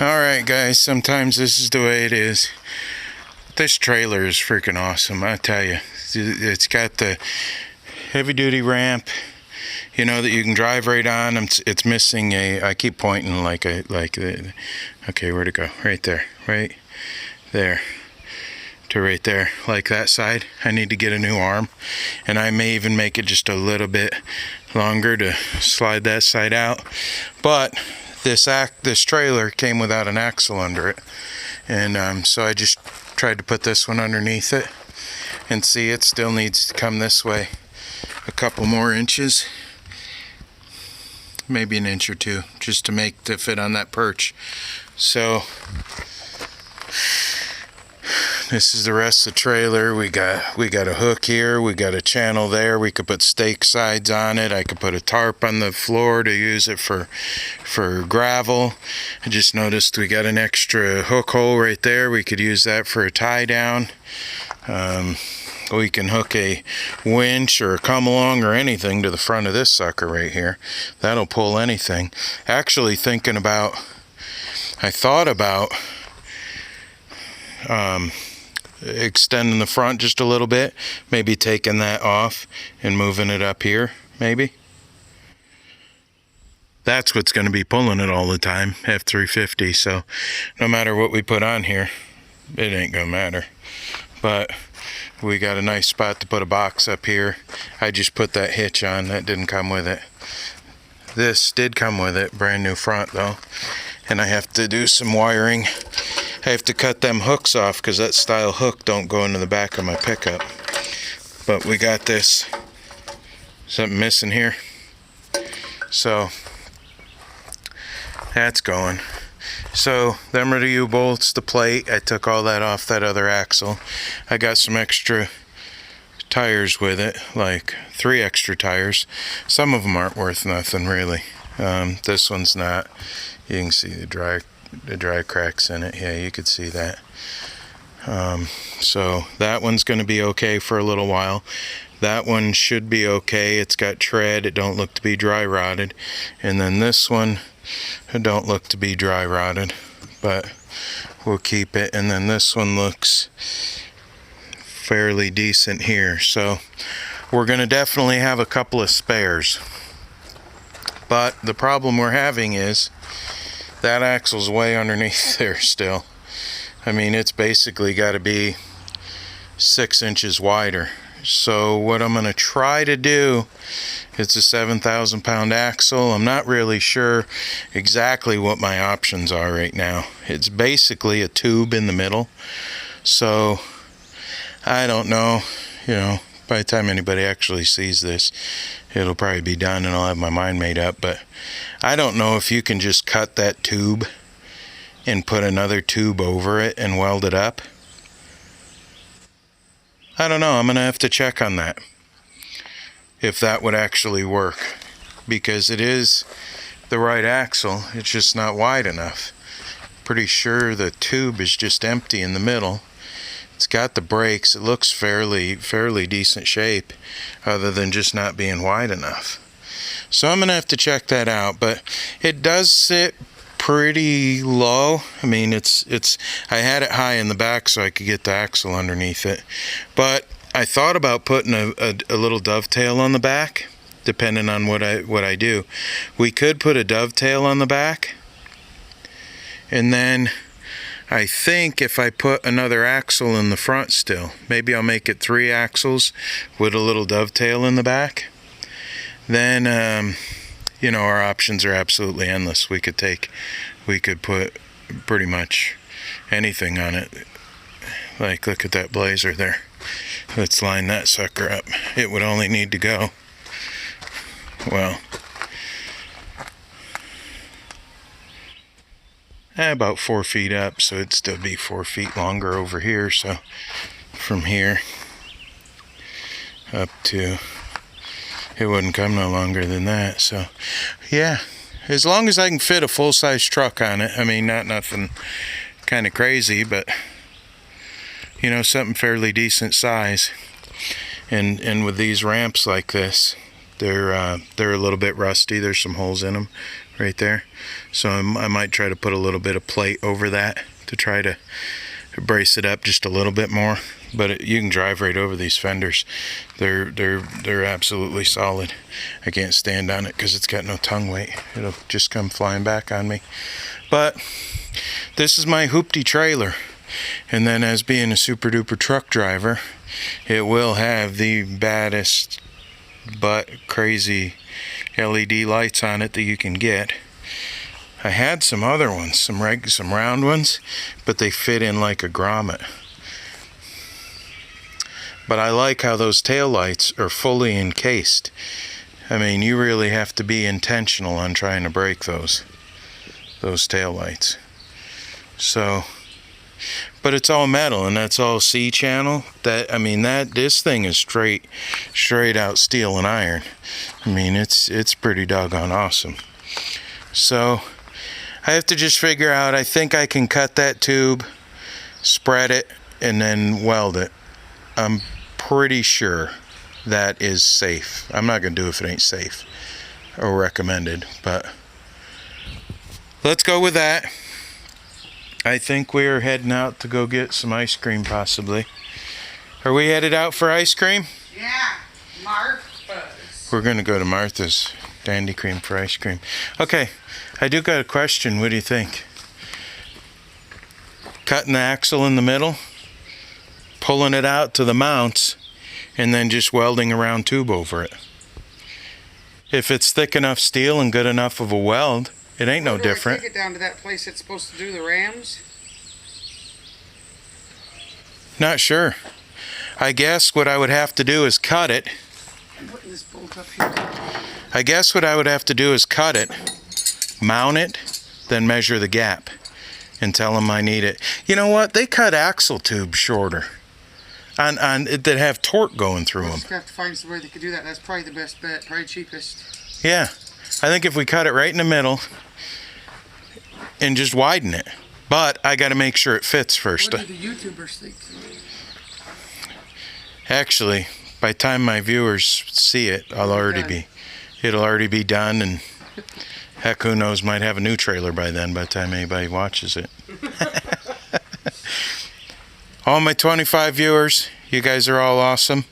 Alright guys, sometimes this is the way it is. This trailer is freaking awesome, I tell you. It's got the heavy duty ramp, you know, that you can drive right on. It's missing I keep pointing okay, where'd it go? Right there, right there to right there, like that side. I need to get a new arm, and I may even make it just a little bit longer to slide that side out. But this trailer came without an axle under it, and so I just tried to put this one underneath it, and see, it still needs to come this way a couple more inches, maybe an inch or two, just to fit on that perch. So this is the rest of the trailer. We got a hook here, we got a channel there, we could put stake sides on it, I could put a tarp on the floor to use it for gravel. I just noticed we got an extra hook hole right there, we could use that for a tie down. We can hook a winch or a come along or anything to the front of this sucker right here. That'll pull anything. Actually I thought about extending the front just a little bit, maybe taking that off and moving it up here, maybe. That's what's going to be pulling it all the time, F350, so no matter what we put on here, it ain't gonna matter. But we got a nice spot to put a box up here. I just put that hitch on, that didn't come with it. This did come with it, brand new front though, and I have to do some wiring. I have to cut them hooks off because that style hook don't go into the back of my pickup. But we got this, something missing here, so that's going. So them are the U-bolts, the plate. I took all that off that other axle. I got some extra tires with it, like 3 extra tires. Some of them aren't worth nothing really. This one's not. You can see the dry cracks in it. Yeah, you could see that. So that one's going to be okay for a little while. That one should be okay. It's got tread. It don't look to be dry rotted. And then this one, it don't look to be dry rotted, but we'll keep it. And then this one looks fairly decent here. So we're going to definitely have a couple of spares. But the problem we're having is that axle's way underneath there still. I mean, it's basically got to be 6 inches wider. So what I'm going to try to do, it's a 7,000 pound axle. I'm not really sure exactly what my options are right now. It's basically a tube in the middle. So I don't know, you know, by the time anybody actually sees this, it'll probably be done and I'll have my mind made up. But I don't know if you can just cut that tube and put another tube over it and weld it up. I don't know. I'm going to have to check on that, if that would actually work, because it is the right axle. It's just not wide enough. Pretty sure the tube is just empty in the middle. It's got the brakes. It looks fairly decent shape, other than just not being wide enough. So I'm going to have to check that out, but it does sit pretty low. I mean, I had it high in the back so I could get the axle underneath it, but I thought about putting a little dovetail on the back, depending on what I do. We could put a dovetail on the back, and then I think if I put another axle in the front still, maybe I'll make it 3 axles with a little dovetail in the back, then you know, our options are absolutely endless. We could put pretty much anything on it. Like, look at that Blazer there. Let's line that sucker up. It would only need to go, well, about 4 feet up, so it'd still be 4 feet longer over here. So from here up to, it wouldn't come no longer than that. So yeah, as long as I can fit a full-size truck on it. I mean, not nothing kind of crazy, but you know, something fairly decent size. And with these ramps like this, They're a little bit rusty. There's some holes in them right there. So I might try to put a little bit of plate over that to try to brace it up just a little bit more. But you can drive right over these fenders. They're absolutely solid. I can't stand on it because it's got no tongue weight. It'll just come flying back on me. But this is my hoopty trailer. And then as being a super duper truck driver, it will have the baddest but crazy LED lights on it that you can get. I had some other ones, some round ones, but they fit in like a grommet. But I like how those tail lights are fully encased. I mean, you really have to be intentional on trying to break those tail lights. So, but it's all metal, and that's all C-channel. This thing is straight out steel and iron. I mean, it's pretty doggone awesome. So I have to just figure out, I think I can cut that tube, spread it, and then weld it. I'm pretty sure that is safe. I'm not going to do it if it ain't safe or recommended, but let's go with that. I think we are heading out to go get some ice cream, possibly. Are we headed out for ice cream? Yeah, Martha's. We're going to go to Martha's Dandy Cream for ice cream. Okay, I do got a question. What do you think? Cutting the axle in the middle, pulling it out to the mounts, and then just welding a round tube over it. If it's thick enough steel and good enough of a weld, it ain't no different. Take it down to that place that's supposed to do the rams? Not sure. I guess what I would have to do is cut it. I'm putting this bolt up here. I guess what I would have to do is cut it, mount it, then measure the gap and tell them I need it. You know what? They cut axle tubes shorter on that have torque going through them. Just have to find somewhere that could do that. That's probably the best bet, probably cheapest. Yeah. I think if we cut it right in the middle and just widen it. But I got to make sure it fits first. What do the YouTubers think? Actually, by the time my viewers see it, it'll already be done, and heck, who knows, might have a new trailer by then by the time anybody watches it. All my 25 viewers, you guys are all awesome.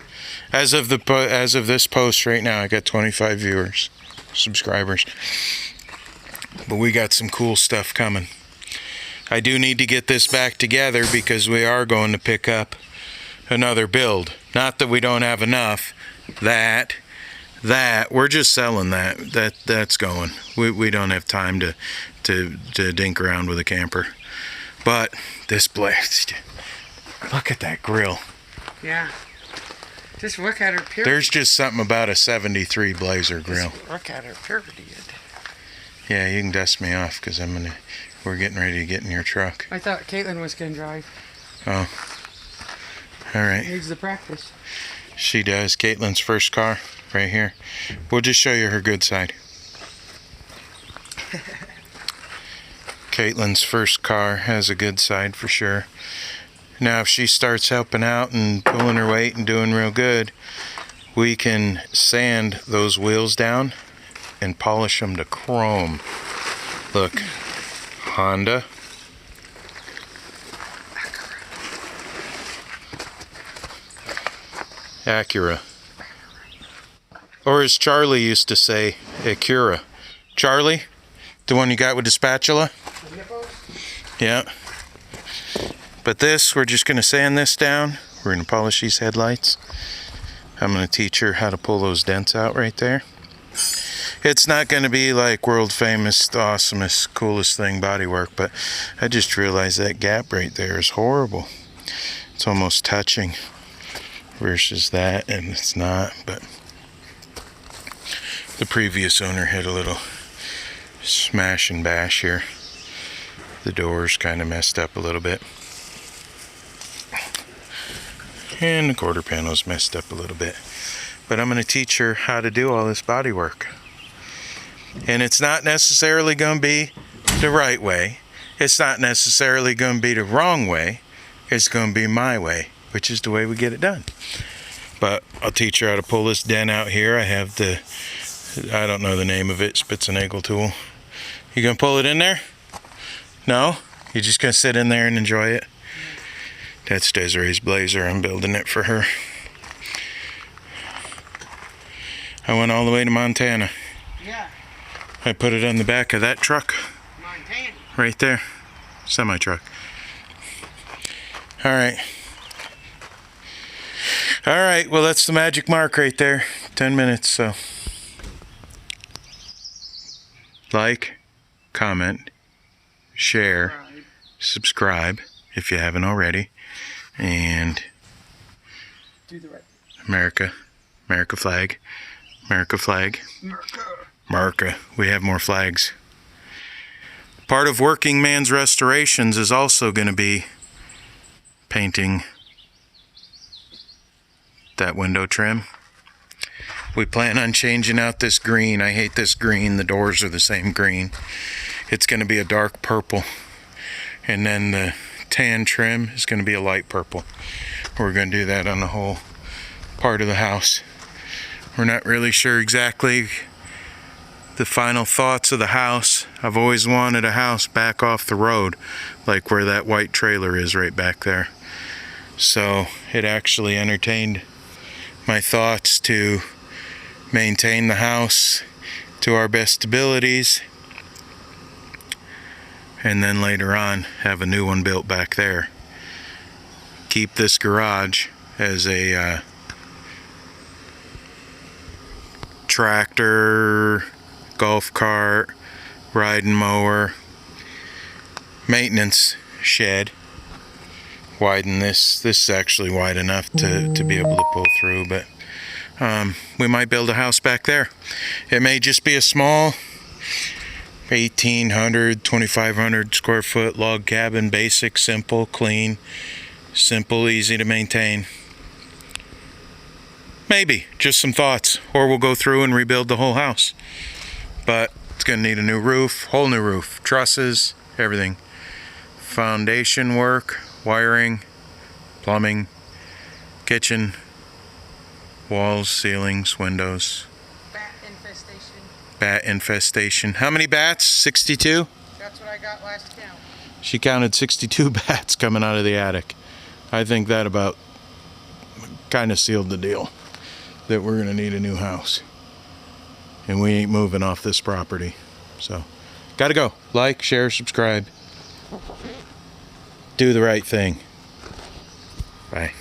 As of this post right now, I got 25 viewers, subscribers. But we got some cool stuff coming. I do need to get this back together because we are going to pick up another build. Not that we don't have enough. That we're just selling that's going. We don't have time to dink around with a camper. But this blast, look at that grill. Yeah. Just look at her period. There's just something about a 73 Blazer grill. Just look at her period. Yeah, you can dust me off because we're getting ready to get in your truck. I thought Caitlin was going to drive. Oh. All right. Needs the practice. She does. Caitlin's first car right here. We'll just show you her good side. Caitlin's first car has a good side for sure. Now if she starts helping out and pulling her weight and doing real good, we can sand those wheels down and polish them to chrome. Look, Honda. Acura. Or as Charlie used to say, Acura. Charlie, the one you got with the spatula? Yeah. But this, we're just going to sand this down. We're going to polish these headlights. I'm going to teach her how to pull those dents out right there. It's not going to be like world famous, awesomest, coolest thing bodywork, but I just realized that gap right there is horrible. It's almost touching versus that, and it's not, but the previous owner had a little smash and bash here. The door's kind of messed up a little bit. And the quarter panel's messed up a little bit. But I'm going to teach her how to do all this body work. And it's not necessarily going to be the right way. It's not necessarily going to be the wrong way. It's going to be my way, which is the way we get it done. But I'll teach her how to pull this den out here. I have the, I don't know the name of it, Spitzenagel tool. You gonna pull it in there? No? You're just gonna sit in there and enjoy it? That's Desiree's blazer. I'm building it for her. I went all the way to Montana. Yeah. I put it on the back of that truck. Montana. Right there. Semi-truck. Alright. Alright, well that's the magic mark right there. 10 minutes, so. Like, comment, share, Right. subscribe if you haven't already. And Do the right. America flag. America flag. America. America. We have more flags. Part of Working Man's Restorations is also going to be painting that window trim. We plan on changing out this green. I hate this green. The doors are the same green. It's going to be a dark purple. And then the tan trim is going to be a light purple. We're going to do that on the whole part of the house. We're not really sure exactly the final thoughts of the house. I've always wanted a house back off the road, like where that white trailer is right back there. So it actually entertained my thoughts to maintain the house to our best abilities, and then later on have a new one built back there. Keep this garage as a tractor, golf cart, riding mower, maintenance shed. Widen this. This is actually wide enough to be able to pull through, but we might build a house back there. It may just be a small 1,800, 2,500 square foot log cabin, basic, simple, clean, simple, easy to maintain. Maybe, just some thoughts. Or we'll go through and rebuild the whole house. But it's gonna need a new roof, whole new roof, trusses, everything. Foundation work, wiring, plumbing, kitchen, walls, ceilings, windows. Bat infestation. Bat infestation. How many bats? 62? That's what I got last count. She counted 62 bats coming out of the attic. I think that about kind of sealed the deal that we're going to need a new house. And we ain't moving off this property. So, gotta go. Like, share, subscribe. Do the right thing. Bye.